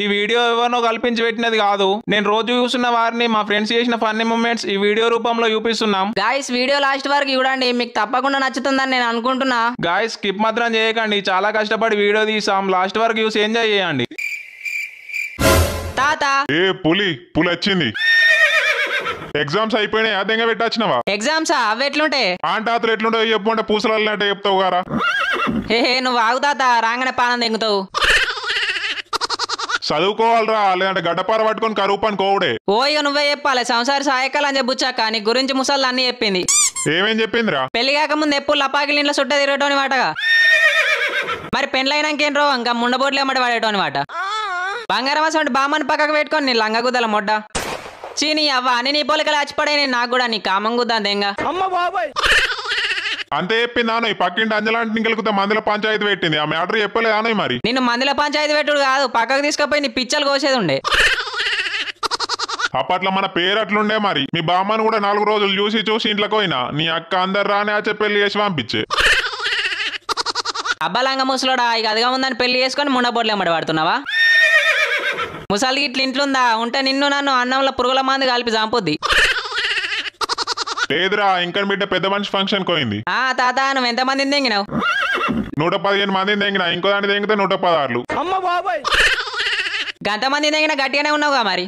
ఈ వీడియో ఎవరినో కల్పించి పెట్టినది కాదు. నేను రోజు చూస్తున్న వారిని మా ఫ్రెండ్స్ చేసిన ఫన్నీ మూమెంట్స్ ఈ వీడియో రూపంలో చూపిస్తున్నాం. గాయ్స్ వీడియో లాస్ట్ వరకు చూడండి, మీకు తప్పకుండా నచ్చుతుందని నేను అనుకుంటున్నా. గాయ్స్ స్కిప్ మాత్రం చేయకండి, చాలా కష్టపడి వీడియో తీసాం. లాస్ట్ వరకు చూసి ఎంజాయ్ చేయండి. తాత పులి వచ్చింది. ఎగ్జామ్స్ అయిపోయినాయి, అదేంగా పెట్టొచ్చినవా? ఎగ్జామ్సా? అవి ఎట్లుంటే ఆంటాతలు ఎట్లుంటావు చెప్పు అంటే పూసలంటే చెప్తావు గారా. హే నువ్వు ఆగు తాత, రాగానే పానం తెంగుతావు. చదువుకోవాలరా, లేదంటే గడ్డపార పట్టుకొని కరువు పని కోవుడే. ఓయ్యో నువ్వే చెప్పాలి. సంసారి సాయకాలం అని చెప్పుచ్చాక నీ గురించి ముసళ్ళు అన్ని చెప్పింది. ఏమేం చెప్పిందిరా? పెళ్లి కాక ముందు ఎప్పుడు లపాకిలు ఇంట్లో చుట్ట తిరగటోని వాటగా, మరి పెళ్ళైనాకేం రో ఇంకా ముండబోట్లు ఎమ్మడి వాడేటోని వాట. బంగారం అసలు బామ్మని పక్కకు పెట్టుకొని నీ లంగ గుద్దల మొడ్డ చీని అవ్వ అని నీ పోలికలు అచ్చిపడే. నాకు కూడా నీ కామం గుద్దాను దెంగ. అంతే చెప్పిందాను. ఈ పక్కింటి అంజలాంటి ఇంకెళ్తే మందుల పంచాయతీ పెట్టింది. ఆ మ్యాటర్ చెప్పలేదాను మరి. నిన్ను మందుల పంచాయతీ పెట్టుడు కాదు, పక్కకు తీసుకుపోయి నీ పిచ్చలు కోసేది ఉండే. అప్పట్లో మన పేరు అట్లుండే. మరి మీ బామ్మను కూడా 4 రోజులు చూసి ఇంట్లోకి పోయినా నీ అక్క అందరు రాని ఆచే పెళ్లి చేసి పంపించే. అబ్బాలంగ ముసలోడా, ఇక అదిగా ఉందని పెళ్లి చేసుకొని ముండబోట్లు ఎమ్మడి వాడుతున్నావా? ముసలి ఇట్లా ఇంట్లుందా ఉంటే నిన్ను నన్ను అన్నంలో పురుగుల మంది కలిపి చంపుద్ది. లేదురా, ఇంకా బిడ్డ పెద్ద మనిషి ఫంక్షన్ పోయింది. తాత నువ్వు ఎంత మందిని తెంగినావు? 115 మందిని తెంగినా, ఇంకో దాన్ని తెంగితే 116. గంత మంది తెంగినా గట్టిగానే ఉన్నావుగా మరి.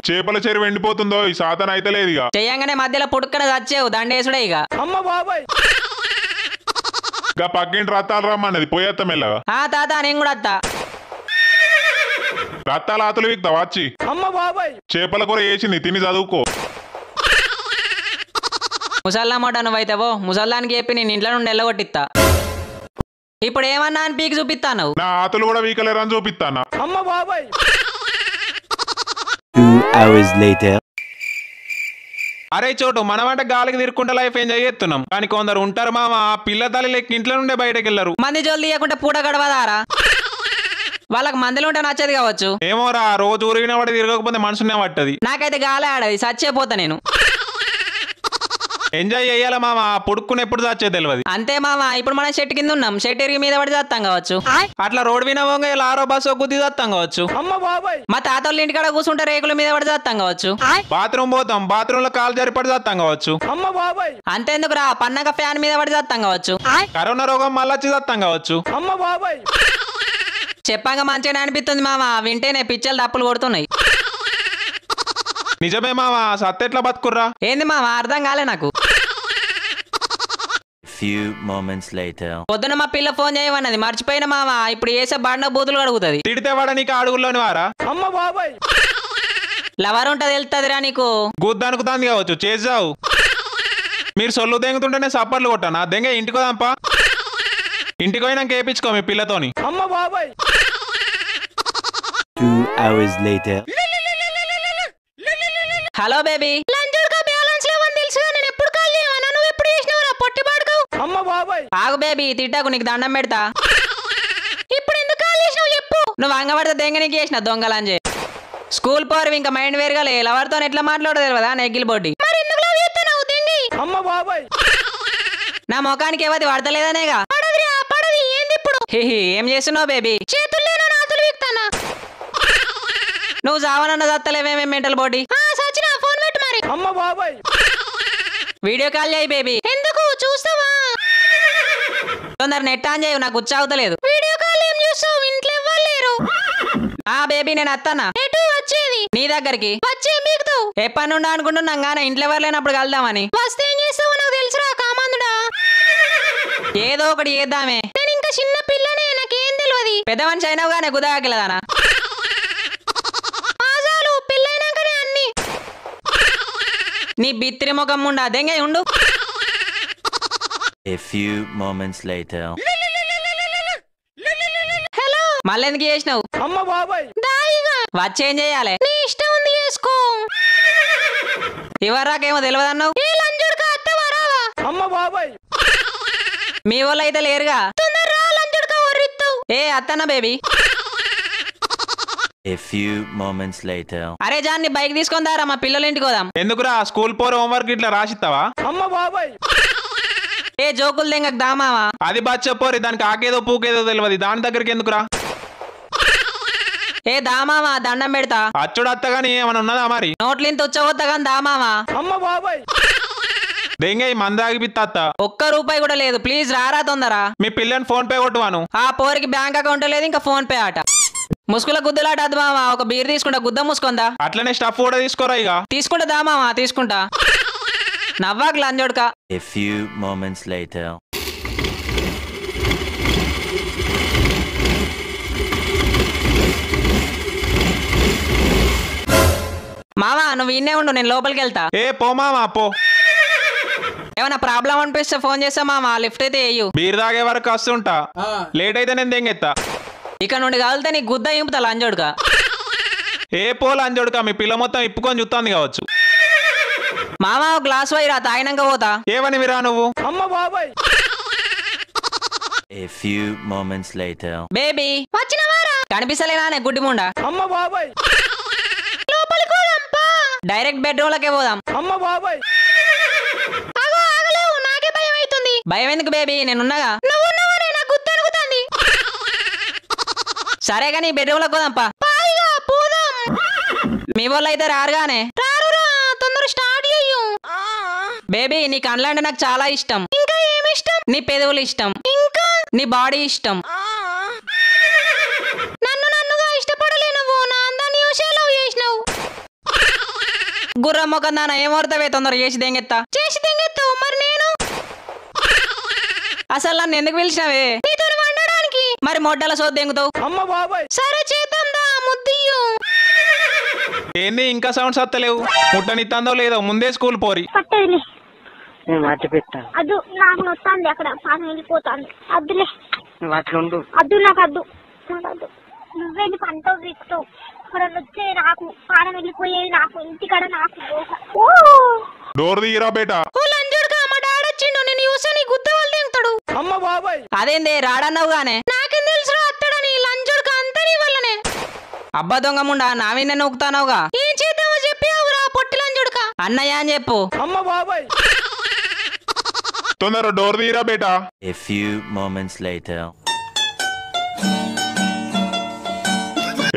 చేపల చెరువు ఎండిపోతుందో ఈ సాధన అయితే లేదు. ఇక చెయ్యంగానే మధ్యలో పుట్టుకన చచ్చేవు దండేసుడే. ఇక పక్కింటి రత్తాలు రమ్మన్నది, పోయేత్తా మెల్లగా. తాత నేను కూడా అత్తా. రత్తాలు ఆతులు వీక్తా వచ్చి. చేపల కూర వేసింది, తిని చదువుకో. ముసల్లా మోట నువ్వైతేవో ముసల్లానికి చెప్పి నేను ఇంట్లో నుండి వెళ్ళగొట్టిస్తా. ఇప్పుడు ఏమన్నా అని పీకి చూపిస్తాను. నా ఆతులు కూడా వీకలేరని చూపిస్తానా. 2 hours later. అరే చోటు, మనమంటే గాలికి తిరుక్కుంటే లైఫ్ ఎంజాయ్ చేస్తున్నాం. కానీ కొందరు ఉంటారు మామ, పిల్ల తల్లి లెక్క ఇంట్లో నుండే బయటకు వెళ్ళరు. మంది జోలు తీయకుంటే పూట గడవదారా? వాళ్ళకి మందులు ఉంటే నచ్చేది కావచ్చు. ఏమోరా, రోజు ఊరిగిన వాడి తిరగకపోతే మనసునే పట్టది. నాకైతే గాలి ఆడది, చచ్చేపోతా నేను. ఎంజాయ్ చేయాల మామ, పుడుక్కుని ఎప్పుడు చచ్చే తెలియదు. అంతే మామ, ఇప్పుడు మనం షెట్ కింద ఉన్నాం, షెట్ ఇరిగి మీద పడి చస్తాం కావచ్చు. అట్లా రోడ్ వినవోగా ఇలా ఆరో బస్సు గుద్ది చస్తాం కావచ్చు. మా తాతోళ్ళ ఇంటికాడ కూర్చుంటే రేకుల మీద పడి చస్తాం కావచ్చు. బాత్రూమ్ పోతాం, బాత్రూమ్ లో కాలు జరిపడి చస్తాం కావచ్చు. అంతేందుకు రా, పన్నక ఫ్యాన్ మీద పడి చస్తాం కావచ్చు. కరోనా రోగం మళ్ళీ వచ్చి చస్తాం కావచ్చు. చెప్పంగా మంచిగానే అనిపిస్తుంది మామ, వింటేనే పిచ్చలు తప్పులు కొడుతున్నాయి. నిజమే మామ, సత్తెట్లా బతుకుర్రా? ఏంది మామ అర్థం కాలే నాకు. Few moments later. పొద్దున మా పిల్ల ఫోన్ చేయమన్నది, మర్చిపోయిన మామ. ఇప్పుడు వేసే బండ బూతులు కడుగుతుంది. తిడితే వాడ నీకు అడుగుల్లోని వారా? లవర్ ఉంటది వెళ్తుందిరా నీకు. గుద్దనుకుతాంది కావచ్చు, చేసావు. మీరు సొల్లు దెంగుతుంటేనే సప్పర్లు కొట్టానా? దెంగ ఇంటికి పోదాంపా. ఇంటికి పోయినాక వేయించుకో మీ పిల్లతోని. 2 hours later. Hello baby. ఆగు బేబీ, తిట్టాకు, నీకు దండం పెడతా. ఇప్పుడు ఎందుకు కాల్ చేసినావు చెప్పు. నువ్వు అంగపడితే దెంగ నీకు చేసిన దొంగలంజే. స్కూల్ పోరు ఇంకా మైండ్ వేరుగా లే. ఎవరితో ఎట్లా మాట్లాడదు తెలియదా నెగ్గిల్ బొడ్డి. నా ముఖానికి ఏవది పడతలేదనేగా. ఏం చేస్తున్నావు బేబీ? నువ్వు జావనన్న దత్తలేవేమే మెంటల్ బోడీ. వీడియో కాల్ చేయి బేబీ. ఎందుకు చూస్తావా? తొందర నెట్ ఆన్ చేయవు, నాకు ఉచ్చావుతలేదు. వీడియో కాల్ ఏం చూస్తావు, ఇంట్లో ఎవ్వరు లేరు. బేబీ నేను అత్తానా. ఎటు వచ్చేది? నీ దగ్గరికి. వచ్చే మీకుతావు ఎప్పటి నుండి అనుకుంటున్నాం గానీ ఇంట్లో ఎవరు లేనప్పుడు కలుద్దామని. వస్తే ఏం చేస్తావు నాకు తెలుసురా కామాందుడా. ఏదో ఒకటి చేద్దామే. నేను ఇంకా చిన్న పిల్లనే, నాకేం తెలియదు. పెద్ద మనిషి అయినావు గానే గుదాకిలదానా. పెళ్ళైనాకనే అన్ని. నీ బిత్తిరి ముఖం ఉండా దెంగ ఉండు. A few moments later. Hello, మళ్ళీ ఎందుకు చేసినావు? వచ్చేం చెయ్యాలి? నీ ఇష్టం ఉంది చేసుకో. ఇవరాకేమో తెలియదన్నావు. మీ వాళ్ళు అయితే లేరుగా. అత్తన్న baby. A few moments later. అరే జాన్ని బైక్ తీసుకొని దారా, మా పిల్లల ఇంటికి పోదాం. ఎందుకురా, స్కూల్ పోరు హోంవర్క్ ఇట్లా రాసిస్తావా? ఏ జోకులు దెంగకు దామావా. అది బచ్చపోరి, దానికి ఆకేదో పూకేదో తెలియదు, దాని దగ్గరికి ఎందుకురా? ఏ దామావా దండం పెడతా అచ్చుడు అత్తగాని ఏమైనా ఉన్నదా మరి నోట్లింత ఉచ్చగొత్తా గాని దామావా దెంగే ఈ మంద ఆగిపిత్త ఒక్క రూపాయి కూడా లేదు ప్లీజ్ రారా తొందరా మీ పిల్లని ఫోన్ పే కొట్టువాను ఆ పోరికి బ్యాంక్ అకౌంట్ లేదు ఇంకా ఫోన్ పే ఆట ముసుగుల గుద్దలాట అద్దు మావా ఒక బీర్ తీసుకుంటా గుద్ద మూసుకుందా అట్లనే స్టఫ్ కూడా తీసుకోరా ఇక తీసుకుంటా దామావా తీసుకుంటా నవ్వాకు లంజోడ్కా A few moments later. మావా నువ్వు ఇన్నే ఉండు నేను లోపలికి వెళ్తా ఏ పో మామా పో ఏమన్నా ప్రాబ్లం అనిపిస్తే ఫోన్ చేస్తా మావా లిఫ్ట్ అయితే వేయు బీర్ తాగే వరకు వస్తుంటా లేట్ అయితే నేను దెంగెత్తా ఇక నుండి కాలితే నీ గుద్ద ఇంపుతా లంజోడ్కా ఏ పోలు అంజోడుకా మీ పిల్ల మొత్తం ఇప్పుకొని చూస్తుంది కావచ్చు మావా ఒక గ్లాస్ వైరా తాగినాక పోతా ఏమని విరా నువ్వు A few moments later. Baby వచ్చినవారా కనిపిస్తలేనా గుడ్డి ముండా లోపలికి పోదాంపా డైరెక్ట్ బెడ్రూమ్ లకే పోదాం ఆగో, ఆగలేవు, నాకే భయం అవుతుంది భయం ఎందుకు బేబీ నేనున్నాగా నువ్వున్నావనే నాకు గుర్తెరుగుతుంది సరే కానీ బెడ్రూమ్ లకు పోదాంపా పోదాం మీ వాళ్ళు అయితే రారుగానే రారురా తొందర స్టార్ట్ చెయ్యు బేబీ నీ కళ్ళంటే నాకు చాలా ఇష్టం ఇంకా ఏమి ఇష్టం నీ పెదవులు ఇష్టం ఇంకా నీ బాడీ ఇష్టం నన్నుగా ఇష్టపడలే నువ్వు నా అందాన్ని చూసే లవ్ చేసినావు గుర్రం మొక్క నాన్న ఏమవుతావే తొందర చేసి దెంగెత్తావు మరి నేను అసలు నన్ను ఎందుకు పిలిచినావే నీతో వండడానికి మరి మొడ్డల సోది దెంగుతావు సరే చేద్దాం దా ముద్దియ్యు ఏంది ఇంకా సౌండ్స్ వస్తలేవు ముట్టనిత్తందో లేదో ముందే స్కూల్ పోరి పట్టదులే నేను మర్చి పెట్టాను అద్దు నాకు నొత్తాంది అక్కడ పానం వెళ్ళిపోతాను అద్దులే నువ్వు అట్లుండు అద్దు నాకు అద్దు నువ్వేంటి పంటో రిక్తావు అక్కడ వచ్చే నాకు పానం వెళ్ళిపోయేది నాకు ఇంటికాడ నాకు ఓ డోర్ తీయరా బేటా ఓ లంజోడ్కా మా డాడ్ వచ్చిండు నేను చూసా నీ గుద్ద వాళ్ళు దింగుతాడు అదేందే రాడన్నావు గానే నాకేం తెలుసు అత్తడని లంజోడ్కా అంతా నీ వల్లనే అబ్బా దొంగ ముండా నా విన్న నూకుతానవుగా ఏం చేద్దామో చెప్పావురా పొట్టి లంజోడ్కా అన్నయ్య అని చెప్పు తొందర డోర్ తీయరా బేటా A few moments later.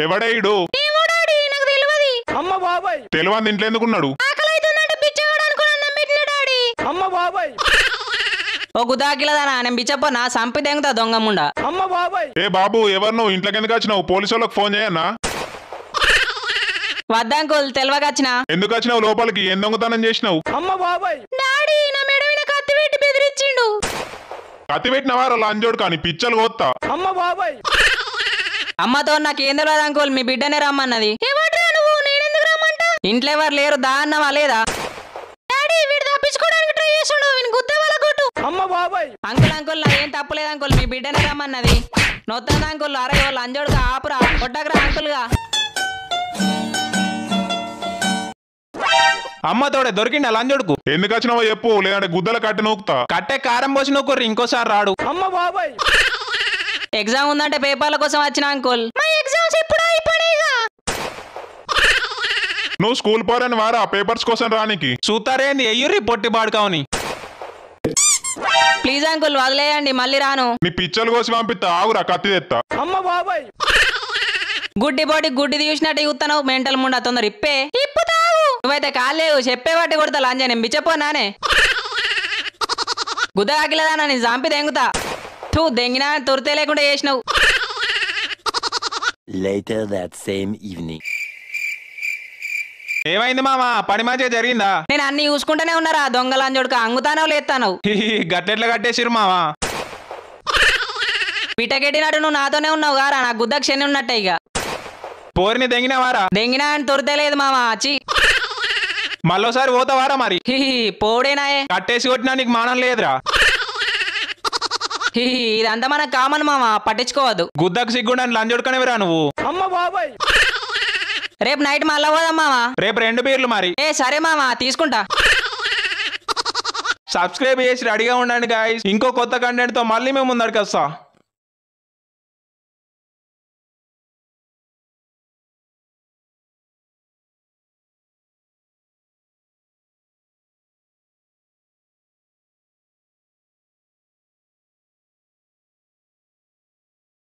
ఎవడే ఇడు ఏమో డాడీ నాకు తెలియదు తెలివంది ఇంట్లో ఎందుకున్నాడు ఆకలి అవుతుందంటే బిచ్చగాడు అనుకుని అన్నం పెట్టిన డాడీ ఓ గుదాకిలదానా నేను బిచ్చప్పనా సంపి దెంగుతా దొంగ ముండా ఏ బాబు ఎవరు నువ్వు ఇంట్లోకి ఎందుకు వచ్చినావు పోలీసు వాళ్ళకి ఫోన్ చేయన్నా వద్దంకుల్ తెలివకొచ్చినా ఎందుకు వచ్చినావు లోపలికి ఏం దొంగతనం చేసినావు డాడీ నా మెడ మీద కత్తి పెట్టి బెదిరించిండు కత్తి పెట్టినవారు లంజోడు కానీ పిచ్చలు కోత్తా అమ్మతో నాకేం తెలియదు అంకుల్ మీ బిడ్డనే రమ్మన్నది ఏమంటారా నువ్వు నేనెందుకు రమ్మంటా ఇంట్లో ఎవరు లేరు దా అన్నవా లేదా డాడీ వీడు తప్పించుకోవడానికి ట్రై చేస్తుండు వీని గుద్ద వాళ్ళ కొట్టు అంకుల్ నాదేం తప్పలేదు అంకుల్ మీ బిడ్డనే రమ్మన్నది నొత్తంది అంకుల్ అరే వాళ్ళు అంజోడుగా ఆపురా కొట్టకరా అంకుల్గా అమ్మతోడే దొరికిండి లంజోడుకు ఎందుకు వచ్చినావో చెప్పు లేదంటే గుద్దల కట్టి నూకుతా కట్టే కారం పోసి నూకుర్రి ఇంకోసారి రాడు ఎగ్జామ్ ఉందంటే పేపర్ల కోసం వచ్చిన అంకుల్ మా ఎగ్జామ్స్ ఎప్పుడు అయిపోయినాయిగా నువ్వు స్కూల్ పోరని వారా పేపర్స్ కోసం రానికి చూతారేంది ఎయ్యుర్రి పొట్టి బాడుకావుని ప్లీజ్ అంకుల్ వదిలేయండి మళ్ళీ రాను నీ పిచ్చలు కోసి పంపిస్తా ఆగురా కత్తి తెత్తా గుడ్డి బాడీ గుడ్డి చూసినట్టు చూస్తాను మెంటల్ ముండా తొందర ఇప్పుతావు నువ్వైతే కాలేవు చెప్పేవాటి కొడతా లంజా నేను బిచ్చపోనానే గుద్ద ఆకిలేదానా నేను జాంపి దెంగుతా తూ దెంగినా తొరితే లేకుండా చేసినావు Later that same evening. ఏమైంది మామా పని మంచిగా జరిగిందా నేను అన్ని చూసుకుంటూనే ఉన్నారా దొంగ లంజోడుక అంగుతానో లేస్తాను గట్టెట్లా కట్టేసిరు మామా పిటకెట్టినట్టు నువ్వు నాతోనే ఉన్నావు గారా నా గుద్దకు శని ఉన్నట్టే ఇక పోరిని దెంగినవారా దెంగినా అని తొరితే లేదు మామా అచ్చి మళ్ళోసారి పోతావారా మరి పోడేనాయే కట్టేసి కొట్టినా నీకు మానం లేదురా ఇదంతా మనకు కామన్ మామా పట్టించుకోవద్దు గుద్దకు సిగ్గుండని లంజోడుకనేవిరా నువ్వు రేపు నైట్ మళ్ళా పోదాం మామా రేపు 2 బీర్లు మరి ఏ సరే మామా తీసుకుంటా సబ్స్క్రైబ్ చేసి రెడీగా ఉండండి గాయ్స్ ఇంకో కొత్త కంటెంట్ తో మళ్ళీ మేము ముందరికి వస్తా